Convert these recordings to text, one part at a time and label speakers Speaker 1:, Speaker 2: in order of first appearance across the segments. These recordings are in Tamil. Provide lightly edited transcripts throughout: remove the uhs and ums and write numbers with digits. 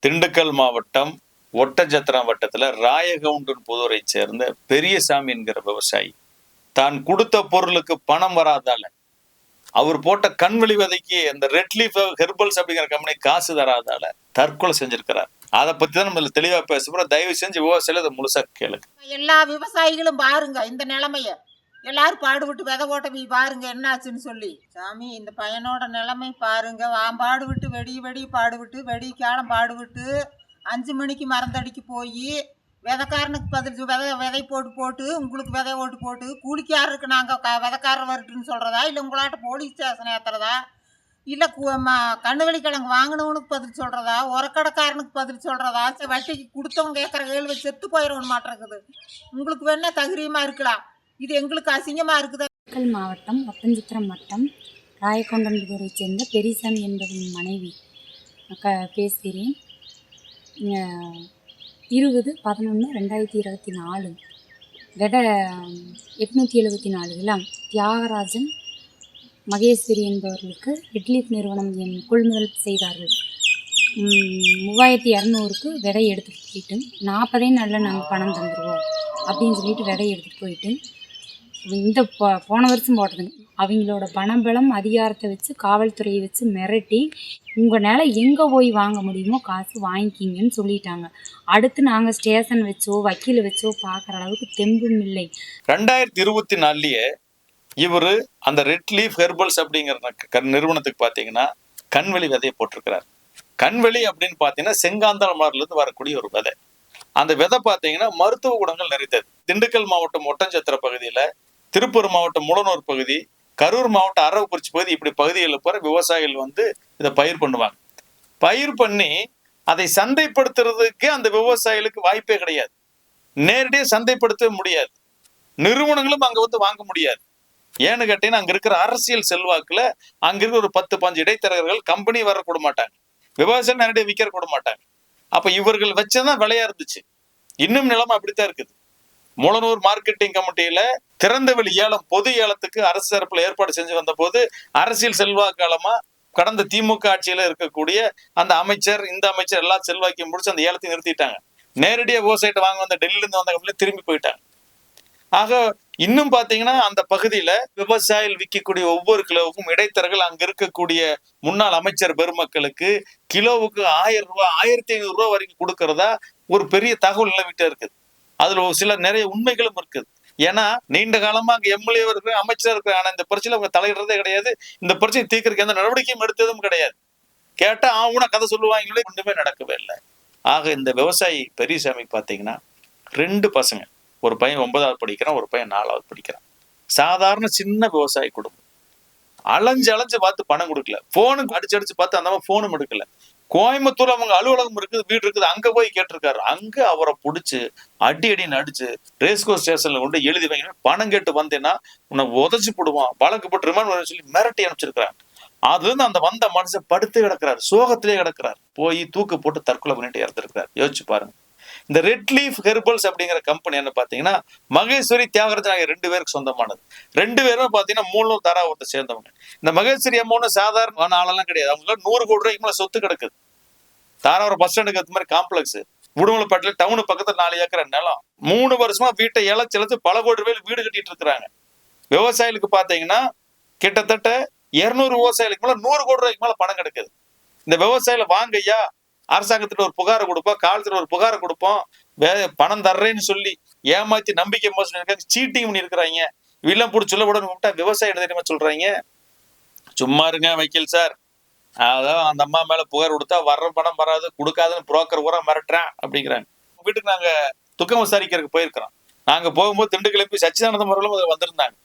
Speaker 1: திண்டுக்கல் மாவட்டம் ஒட்டஞ்சத்திரம் வட்டத்துல ராயகவுண்டன் புதூரை சேர்ந்த பெரியசாமி என்கிற விவசாயி தான் கொடுத்த பொருளுக்கு பணம் வராதால அவர் போட்ட கண்வெளி விதைக்கு அந்த ரெட்லீஃப் ஹெர்பல்ஸ் அப்படிங்கிற கம்பெனி காசு தராதால தற்கொலை செஞ்சிருக்கிறார். அதை பத்தி தான் நம்ம தெளிவா பேசுறோம். தயவு செஞ்சு விவசாயிகள் அதை முழுசா கேளுங்க.
Speaker 2: எல்லா விவசாயிகளும் பாருங்க இந்த நிலைமைய, எல்லாரும் பாடுபட்டு விதை ஓட்ட போய் பாருங்க என்னாச்சுன்னு சொல்லி. சாமி இந்த பையனோட நிலைமை பாருங்க. பாடுபட்டு வெடி பாடுபட்டு வெடிக்காலம் பாடுபட்டு 5 மணிக்கு மறந்தடிக்கு போய் விதைக்காரனுக்கு பதில் விதை போட்டு உங்களுக்கு விதை ஓட்டு போட்டு கூலிக்காரருக்கு நாங்கள் விதைக்காரர் வரட்டுன்னு சொல்கிறதா, இல்லை உங்களாட்ட போலீஸ் ஸ்டேஷன் ஏற்றுறதா, இல்லை கண்ணுவெளி கிழங்கு வாங்கினவனுக்கு பதில் சொல்கிறதா, உரக்கடைக்காரனுக்கு பதில் சொல்கிறதா, வட்டிக்கு கொடுத்தவங்க கேட்குற கேள்வி செத்து போயிடணும் மாட்டிருக்குது. உங்களுக்கு வேணா தகுரியமாக இருக்கலாம், இது எங்களுக்கு அசிங்கமாக இருக்குது.
Speaker 3: திண்டுக்கல் மாவட்டம் ஒட்டஞ்சத்திரம் வட்டம் ராயகவுண்டன்புதூரை சேர்ந்த பெரியசாமி என்பவரின் மனைவி பேசுகிறேன். 20/11/2024 விதை 874 கிலோ தியாகராஜன் மகேஸ்வரி என்பவர்களுக்கு ரெட்லீஃப் நிறுவனம் கொள்முதல் செய்தார்கள். 3200க்கு விதை எடுத்துகிட்டு போயிட்டு 40 நாளில் நாங்கள் பணம் தந்துடுவோம் அப்படின்னு சொல்லிட்டு விதை எடுத்துகிட்டு போயிட்டு இந்த போன வருஷம் போட்டதுங்க. அவங்களோட பணபலம் அதிகாரத்தை வச்சு காவல்துறையை வச்சு மிரட்டி உங்கள் நிலம் எங்கே போய் வாங்க முடியுமோ காசு வாங்கிக்கிங்கன்னு சொல்லிட்டாங்க. அடுத்து நாங்கள் ஸ்டேஷன் வச்சோ வக்கீல வச்சோ பார்க்குற அளவுக்கு தெம்பும் இல்லை.
Speaker 1: 2024 இவர் அந்த ரெட்லீஃப் ஹெர்பல்ஸ் அப்படிங்கிற நிறுவனத்துக்கு பார்த்தீங்கன்னா கண்வெளி விதையை போட்டிருக்கிறார். கண்வெளி அப்படின்னு பார்த்தீங்கன்னா செங்காந்தாள் மலர்லேருந்து வரக்கூடிய ஒரு விதை. அந்த விதை பார்த்தீங்கன்னா மருத்துவ குணங்கள் நிறைந்தது. திண்டுக்கல் மாவட்டம் ஒட்டஞ்சத்திர பகுதியில், திருப்பூர் மாவட்டம் முளனூர் பகுதி, கரூர் மாவட்டம் அரவக்குறிச்சி பகுதி, இப்படி பகுதிகளில் போகிற விவசாயிகள் இதை பயிர் பண்ணுவாங்க. பயிர் பண்ணி அதை சந்தைப்படுத்துறதுக்கு அந்த விவசாயிகளுக்கு வாய்ப்பே கிடையாது. நேரடியாக சந்தைப்படுத்தவே முடியாது. நிறுவனங்களும் அங்கே வாங்க முடியாது. ஏன்னு கேட்டீங்கன்னா அங்கே இருக்கிற அரசியல் செல்வாக்குல அங்க இருக்கிற ஒரு 10-15 இடைத்தரகர்கள் கம்பெனி வர கூட மாட்டாங்க, விவசாயம் நேரடியாக விற்க கூட மாட்டாங்க. அப்ப இவர்கள் வச்சதான் விலையா இருந்துச்சு. இன்னும் நிலைமை அப்படித்தான் இருக்குது. முளனூர் மார்க்கெட்டிங் கமிட்டியில திறந்தவெளி ஏலம், பொது ஏலத்துக்கு அரசு தரப்புல ஏற்பாடு செஞ்சு வந்த போது அரசியல் செல்வாக்காலமா கடந்த திமுக ஆட்சியில இருக்கக்கூடிய அந்த அமைச்சர் இந்த அமைச்சர் எல்லா செல்வாக்கையும் முடிச்சு அந்த ஏலத்தை நிறுத்திட்டாங்க. நேரடியா விவசாயிட்ட வாங்க வந்த டெல்லியில இருந்து வந்த கம்பெனி திரும்பி போயிட்டாங்க. ஆக இன்னும் பாத்தீங்கன்னா அந்த பகுதியில விவசாயிகள் விற்கக்கூடிய ஒவ்வொரு கிலோவுக்கும் இடைத்தரகர்கள் அங்க இருக்கக்கூடிய முன்னாள் அமைச்சர் பெருமக்களுக்கு கிலோவுக்கு 1000 ரூபாய் 1500 ரூபாய் வரைக்கும் கொடுக்கறதா ஒரு பெரிய தகவல் நிலவிட்டே இருக்குது. அதுல ஒரு சில நிறைய உண்மைகளும் இருக்குது. ஏன்னா நீண்ட காலமா அங்க எம்எல்ஏ இருக்கிற அமைச்சர் இருக்கிற, ஆனா இந்த பிரச்சனை அவங்க தலையிடுறதே கிடையாது. இந்த பிரச்சனை தீர்க்கறதுக்கு எந்த நடவடிக்கையும் எடுத்ததும் கிடையாது. கேட்டா ஆவுனா கதை சொல்லுவாங்களே, ஒன்றுமே நடக்கவே இல்லை. ஆக இந்த விவசாயி பெரியசாமி பாத்தீங்கன்னா 2 பசங்க, ஒரு பையன் 9வது படிக்கிறான், ஒரு பையன் 4வது படிக்கிறான். சாதாரண சின்ன விவசாய குடும்பம். அலைஞ்சு பார்த்து பணம் கொடுக்கல. போனுக்கு அடிச்சு பார்த்து அந்த மாதிரி போனும் எடுக்கல. கோயம்புத்தூர் அவங்க அலுவலகம் இருக்குது, வீடு இருக்குது, அங்க போய் கேட்டிருக்காரு. அங்க அவரை பிடிச்சு அடின்னு அடிச்சு ரேஸ்கோ ஸ்டேஷன்ல கொண்டு எழுதி வைங்க, பணம் கேட்டு வந்தேன்னா உன்னை உதச்சு போடுவான், வழக்கு போட்டு ரிமாண்ட் சொல்லி மிரட்டி அனுப்பிச்சிருக்கிறாங்க. அதுல இருந்து அந்த வந்த மனுஷன் படுத்து கிடக்கிறார், சோகத்திலே கிடக்கிறார். போய் தூக்கு போட்டு தற்கொலை பண்ணிட்டு இறந்துருக்கிறார். யோசிச்சு பாருங்க. இந்த ரெட்லீஃப் ஹெர்பல்ஸ் அப்படிங்கிற கம்பெனி என்ன பாத்தீங்கன்னா மகேஸ்வரி தியாகராஜன் ஆகிய 2 பேருக்கு சொந்தமானது. 2 பேரும் பாத்தீங்கன்னா மூலூர் தாராபுரத்தை சேர்ந்தவங்க. இந்த மகேஸ்வரி அம்மாவும் சாதாரண ஆளெல்லாம் கிடையாது. அவங்களுக்கு 100 கோடி ரூபாய்க்கு மேல சொத்து கிடக்குது. தாராபுரம் பஸ் ஸ்டாண்டுக்கு அது மாதிரி காம்ப்ளெக்ஸ், உடுமலைப்பேட்டையில டவுனு பக்கத்துல 4 ஏக்கர் நிலம். 3 வருஷமா வீட்டை இழைச்சு பல கோடி ரூபாய் வீடு கட்டிட்டு இருக்கிறாங்க. விவசாயிகளுக்கு பாத்தீங்கன்னா கிட்டத்தட்ட 200 விவசாயிகளுக்கு மேல 100 கோடி ரூபாய்க்கு மேல பணம் கிடைக்குது. இந்த விவசாயில வாங்கய்யா, அரசாங்கத்துல ஒரு புகாரை கொடுப்போம், காலத்துல ஒரு புகாரை கொடுப்போம், பணம் தர்றேன்னு சொல்லி ஏமாத்தி நம்பிக்கை மோசம் இருக்காங்க, சீட்டிங் பண்ணி இருக்கிறாங்க. வில்லம் போட்டு சொல்ல கூட கூப்பிட்டா விவசாயி தெரியுமா சொல்றாங்க, சும்மா இருங்க வக்கீல் சார், அதான் அந்த அம்மா மேல புகார் கொடுத்தா வர்ற பணம் வராது, கொடுக்காதுன்னு புரோக்கர் பூரா மிரட்டுறேன் அப்படிங்கிறாங்க. வீட்டுக்கு நாங்க துக்கம் விசாரிக்கிறதுக்கு போயிருக்கிறோம். நாங்க போகும்போது திண்டுக்கல் சச்சிதானந்த அவர்களும் வந்திருந்தாங்க.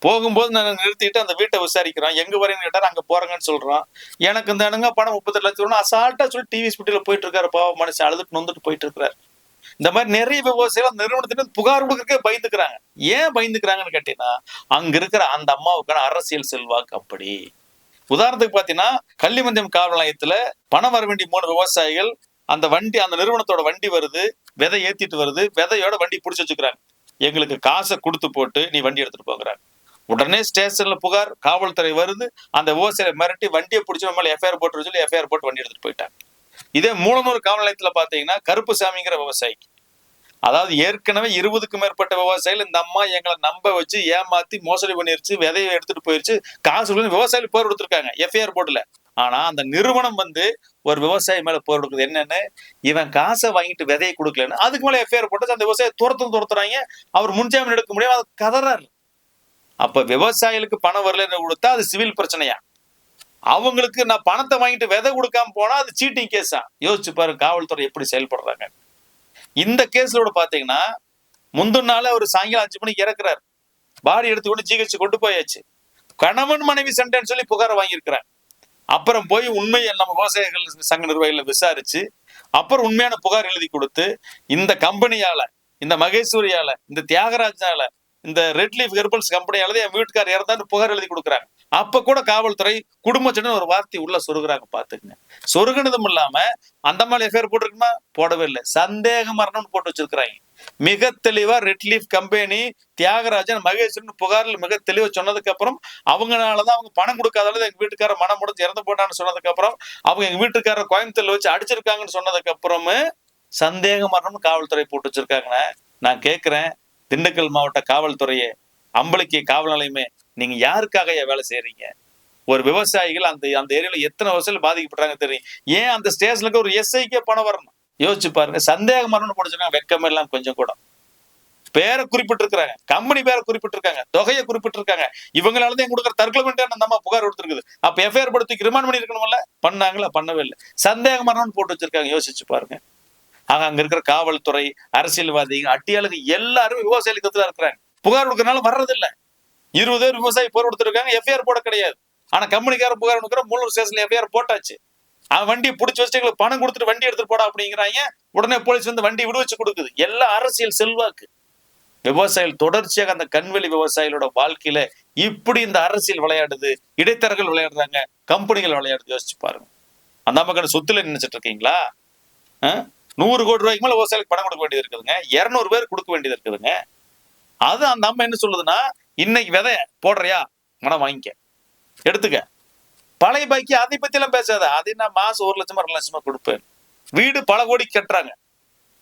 Speaker 1: போகும்போது நாங்கள் நிறுத்திட்டு அந்த வீட்டை விசாரிக்கிறோம். எங்க வரீங்கன்னு கேட்டாரு, அங்க போறேங்கன்னு சொல்றோம். எனக்கு இந்த இடங்க பணம் 38 லட்சம் அசால்ட்டா சொல்லி டிவி ஸ்பீட்டில போயிட்டு இருக்காரு. பாவம் மனுஷன் அழுதுட்டு நொந்துட்டு போயிட்டு இருக்கிறாரு. இந்த மாதிரி நிறைய விவசாயிகள் நிறுவனத்திட்ட புகார் கொடுக்கறதுக்கே பயந்துக்கிறாங்க. ஏன் பயந்துக்கிறாங்கன்னு கேட்டீங்கன்னா அங்க இருக்கிற அந்த அம்மாவுக்கான அரசியல் செல்வாக்கு அப்படி. உதாரணத்துக்கு பாத்தீங்கன்னா கள்ளிமந்தியம் காவல் நிலையத்துல பணம் வர வேண்டிய 3 விவசாயிகள் அந்த வண்டி, அந்த நிறுவனத்தோட வண்டி வருது, விதை ஏத்திட்டு வருது, விதையோட வண்டி பிடிச்சி வச்சுக்கிறாங்க. எங்களுக்கு காசை கொடுத்து போட்டு நீ வண்டி எடுத்துட்டு போகிறாங்க. உடனே ஸ்டேஷன்ல புகார், காவல்துறை வருது, அந்த விவசாயியை மிரட்டி வண்டியை பிடிச்சி நம்ம எஃப்ஐஆர் போட்டு சொல்லி எஃப்ஐஆர் போட்டு வண்டி எடுத்துட்டு போயிட்டாங்க. இதே மூலனூர் காவல் நிலையத்துல பாத்தீங்கன்னா கருப்புசாமிங்கிற விவசாயிக்கு, அதாவது ஏற்கனவே 20க்கும் மேற்பட்ட விவசாயிகள் இந்த அம்மா எங்களை நம்ப வச்சு ஏமாத்தி மோசடி பண்ணிருச்சு, விதையை எடுத்துட்டு போயிருச்சு, காசு விவசாயிகள் போர் கொடுத்துருக்காங்க எஃப்ஐஆர் போர்டுல. ஆனா அந்த நிறுவனம் ஒரு விவசாயி மேல போர் கொடுக்குது. என்னன்னு, இவன் காசை வாங்கிட்டு விதையை கொடுக்கலன்னு அதுக்கு மேல எஃப்ஐஆர் போட்டு அந்த விவசாயி துரத்துறாங்க. அவர் முன்ஜாமீன் எடுக்க முடியாது, அது கதறாரு. அப்ப விவசாயிகளுக்கு பணம் வரலன்னு கொடுத்தா அது சிவில் பிரச்சனையா? அவங்களுக்கு நான் பணத்தை வாங்கிட்டு விதை கொடுக்காம போனா அது சீட்டிங் கேஸா? யோசிச்சு பாருங்க காவல்துறை எப்படி செயல்படுறாங்க. இந்த கேஸ்ல பாத்தீங்கன்னா முந்தின நாள் அவர் சாயங்காலம் 5 மணிக்கு இறக்குறாரு. பாடி எடுத்துக்கொண்டு ஜிஹெச் கொண்டு போயாச்சு. கணவன் மனைவி சண்டைன்னு சொல்லி புகாரை வாங்கியிருக்கிறாங்க. அப்புறம் போய் உண்மையை நம்ம விவசாயிகள் சங்க நிர்வாகிகளை விசாரிச்சு அப்புறம் உண்மையான புகார் எழுதி கொடுத்து இந்த கம்பெனியால, இந்த மகேஸ்வரியால, இந்த தியாகராஜால, இந்த ரெட் லீஃப் ஹெர்பல்ஸ் கம்பெனியால என் வீட்டுக்காரர் இறந்தான்னு புகார் எழுதி கொடுக்குறாங்க. அப்ப கூட காவல்துறை குடும்பச்சன்னு ஒரு வார்த்தை உள்ள சொருகுறாங்க. பாத்துக்கங்க. சொருகுனதும் இல்லாம அந்த மாதிரி எஃப்ஐஆர் போட்டிருக்குமா? போடவே இல்லை. சந்தேக மரணம்னு போட்டு வச்சிருக்கிறாங்க. மிக தெளிவா red leaf company, Thiyagarajan, Maheswaran புகாரில் மிக தெளிவா சொன்னதுக்கு அப்புறம் அவங்களாலதான் அவங்க பணம் கொடுக்காதால எங்க வீட்டுக்காரர் மனம் முடிஞ்சு இறந்து போட்டான்னு சொன்னதுக்கு அப்புறம் அவங்க எங்க வீட்டுக்காரர் கோயம்புத்தூர்ல வச்சு அடிச்சிருக்காங்கன்னு சொன்னதுக்கு அப்புறமே சந்தேக மரணம்னு காவல்துறை போட்டு வச்சிருக்காங்க. நான் கேட்கிறேன், திண்டுக்கல் மாவட்ட காவல்துறையே, அம்பலக்கி காவல் நிலையமே, நீங்க யாருக்காக வேலை செய்யறீங்க? ஒரு விவசாயிகள் அந்த ஏரியால எத்தனை விவசாயிகள் பாதிக்கப்படுறாங்க தெரியும். ஏன் அந்த ஸ்டேஷனுக்கு ஒரு எஸ்ஐக்கே பணம் வரணும்? யோசிச்சு பாருங்க. சந்தேக மரணம் படிச்சிருக்காங்க. வெக்கமே எல்லாம் கொஞ்சம் கூட. பேரை குறிப்பிட்டிருக்காங்க, கம்பெனி பேரை குறிப்பிட்டிருக்காங்க, தொகையை குறிப்பிட்டிருக்காங்க. இவங்களாலதான் கொடுக்குற தற்கொலை நம்ம புகார் கொடுத்துருக்குது. அப்ப எஃப்ஐஆர் படுத்தி ரிமாண்ட் பண்ணி இருக்கணும்ல? பண்ணாங்களா? பண்ணவே இல்லை. சந்தேக மரணம் போட்டு வச்சிருக்காங்க. யோசிச்சு பாருங்க. அங்க இருக்கிற காவல்துறை, அரசியல்வாதிகள், அட்டியாளுக்கு எல்லாரும் விவசாயிகளுக்கு தான் இருக்கிறாங்க. புகார் கொடுக்கறதுனால வர்றது இல்ல. 20 பேர் விவசாயி போர் கொடுத்துருக்காங்க. எஃப்ஐஆர் போட கிடையாது. ஆனா கம்பெனிக்கார புகார் கொடுக்குற மூலூர் ஸ்டேஷன்ல எஃப்ஐஆர் போட்டாச்சு. அவன் வண்டியை பிடிச்சி வச்சு எங்களுக்கு பணம் கொடுத்துட்டு வண்டி எடுத்துட்டு போடா அப்படிங்கிறாங்க. உடனே போலீஸ் வண்டி விடுவிச்சு கொடுக்குது. எல்லா அரசியல் செல்வாக்கு. விவசாயிகள் தொடர்ச்சியாக அந்த கண்வெளி விவசாயிகளோட வாழ்க்கையில இப்படி இந்த அரசியல் விளையாடுது, இடைத்தரகர்கள் விளையாடுறாங்க, கம்பெனிகள் விளையாடுது. யோசிச்சு பாருங்க. அந்த மக்கள் சொத்துல நினைச்சிட்டு இருக்கீங்களா? 100 கோடி ரூபாய்க்கு மேல விவசாயிகளுக்கு பணம் கொடுக்க வேண்டியது இருக்குதுங்க. 200 பேர் கொடுக்க வேண்டியது இருக்குதுங்க. அது அந்த அம்மா என்ன சொல்லுதுன்னா, இன்னைக்கு விதை போடுறியா, மனம் வாங்கிக்க, எடுத்துக்க. பழைய பாக்கி அதை பத்தி எல்லாம் பேசாத. அது நான் மாசம் 1 லட்சமா 2 லட்சமா கொடுப்பேன். வீடு பல கோடி கட்டுறாங்க.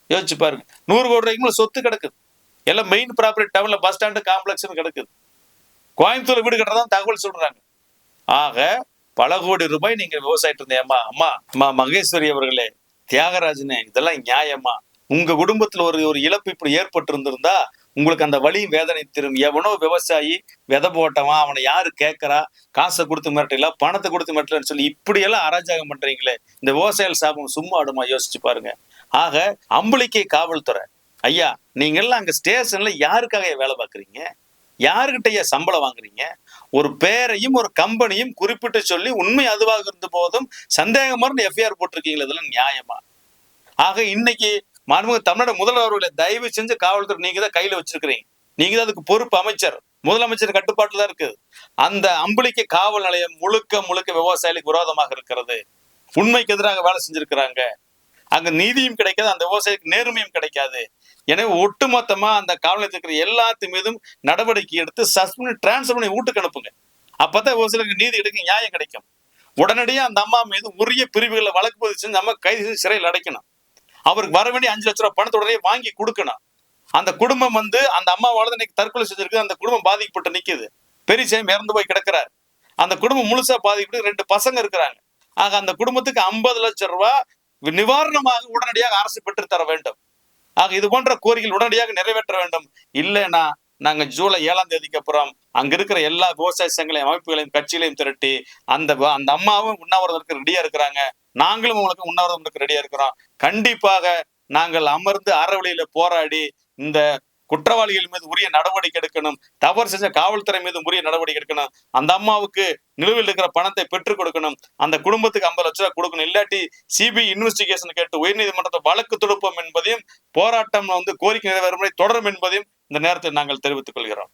Speaker 1: யோசிச்சு பாருங்க. 100 கோடி ரூபாய்க்கு மேல சொத்து கிடக்குது. எல்லாம் மெயின் ப்ராப்பர்ட்டி டவுன்ல பஸ் ஸ்டாண்டு காம்ப்ளெக்ஸ் கிடக்குது. கோயம்புத்தூர்ல வீடு கட்டுறதான் தகவல் சொல்றாங்க. ஆக பல கோடி ரூபாய் நீங்க விவசாயிட்டு இருந்தேன். அம்மா மகேஸ்வரி அவர்களே, தியாகராஜனே, இதெல்லாம் நியாயமா? உங்க குடும்பத்துல ஒரு இழப்பு இப்படி ஏற்பட்டு இருந்திருந்தா உங்களுக்கு அந்த வலி வேதனை தெரியும். எவனோ விவசாயி விதை போட்டவன், அவனை யாரு கேட்கறா, காசை கொடுத்து மிரட்டல, பணத்தை கொடுத்து மிரட்டலன்னு சொல்லி இப்படி எல்லாம் அராஜகம் பண்றீங்களே, இந்த விவசாயிகள் சாபம் சும்மா ஆடுமா? யோசிச்சு பாருங்க. ஆக அம்பலிக்கை காவல்துறை ஐயா, நீங்க எல்லாம் அங்க ஸ்டேஷன்ல யாருக்காக வேலை பார்க்குறீங்க? யாருக்கிட்ட சம்பளம் வாங்குறீங்க? ஒரு பேரையும் ஒரு கம்பெனியும் குறிப்பிட்டு சொல்லி உண்மை அதுவாக இருந்த போதும் சந்தேகமான எஃப்ஐஆர் போட்டிருக்கீங்களா? இதெல்லாம் நியாயமா? ஆக இன்னைக்கு மாண்புமிகு தமிழ்நாடு முதல்வர்களை தயவு செஞ்சு காவல்துறை நீங்க தான் கையில வச்சிருக்கிறீங்க. நீங்க தான் அதுக்கு பொறுப்பு. அமைச்சர், முதலமைச்சர் கட்டுப்பாட்டுல தான் இருக்குது. அந்த அம்பலிக்கை காவல் நிலையம் முழுக்க விவசாயிகளுக்கு விரோதமாக இருக்கிறது. உண்மைக்கு எதிராக வேலை செஞ்சிருக்கிறாங்க. அங்க நீதியும் கிடைக்காது, அந்த விவசாயிக்கு நேர்மையும் கிடைக்காது. எனவே ஒட்டுமொத்தமா அந்த காவல் நிலையத்தில் இருக்கிற எல்லாத்து மீதும் நடவடிக்கை எடுத்து சஸ்பெண்ட், டிரான்ஸ்பர் பண்ணி வீட்டுக்கு அனுப்புங்க. அப்பதான் விவசாயிகளுக்கு நீதி கிடைக்கும், நியாயம் கிடைக்கும். உடனடியா அந்த அம்மா மீது உரிய பிரிவுகளை வழக்கு பதிவு செஞ்சு நம்ம கைது செய்து சிறையில் அடைக்கணும். அவருக்கு வர வேண்டிய 5 லட்சம் ரூபாய் பணத்தை உடனே வாங்கி கொடுக்கணும். அந்த குடும்பம் அந்த அம்மாவால இன்னைக்கு தற்கொலை செஞ்சிருக்கு. அந்த குடும்பம் பாதிக்கப்பட்டு நிக்குது. பெரியசாமி இறந்து போய் கிடக்கிறார். அந்த குடும்பம் முழுசா பாதிக்கப்பட்டு 2 பசங்க இருக்கிறாங்க. ஆக அந்த குடும்பத்துக்கு 50 லட்சம் ரூபாய் நிவாரணமாக உடனடியாக அரசு பெற்று தர வேண்டும். ஆக இது போன்ற கோரிக்கைகள் உடனடியாக நிறைவேற்ற வேண்டும். இல்லைன்னா நாங்க ஜூலை 7ஆம் தேதிக்கு அப்புறம் அங்க இருக்கிற எல்லா விவசாய சங்கங்களையும், அமைப்புகளையும், கட்சிகளையும் திரட்டி அந்த அம்மாவும் உண்ணாவிரதம் ரெடியா இருக்கிறாங்க. நாங்களும் உங்களுக்கு உண்ணாவிரதம் இருக்க ரெடியா இருக்கிறோம். கண்டிப்பாக நாங்கள் அமர்ந்து அறவழியில போராடி இந்த குற்றவாளிகள் மீது உரிய நடவடிக்கை எடுக்கணும். தவறு செஞ்ச காவல்துறை மீது உரிய நடவடிக்கை எடுக்கணும். அந்த அம்மாவுக்கு நிலுவையில் இருக்கிற பணத்தை பெற்றுக் கொடுக்கணும். அந்த குடும்பத்துக்கு 50 லட்சம் ரூபாய் கொடுக்கணும். இல்லாட்டி சிபிஐ இன்வெஸ்டிகேஷன் கேட்டு உயர்நீதிமன்றத்தை வழக்கு தொடுப்போம் என்பதையும், போராட்டம் கோரிக்கை நிறைவேறும் தொடரும் என்பதையும் இந்த நேரத்தில் நாங்கள் தெரிவித்துக் கொள்கிறோம்.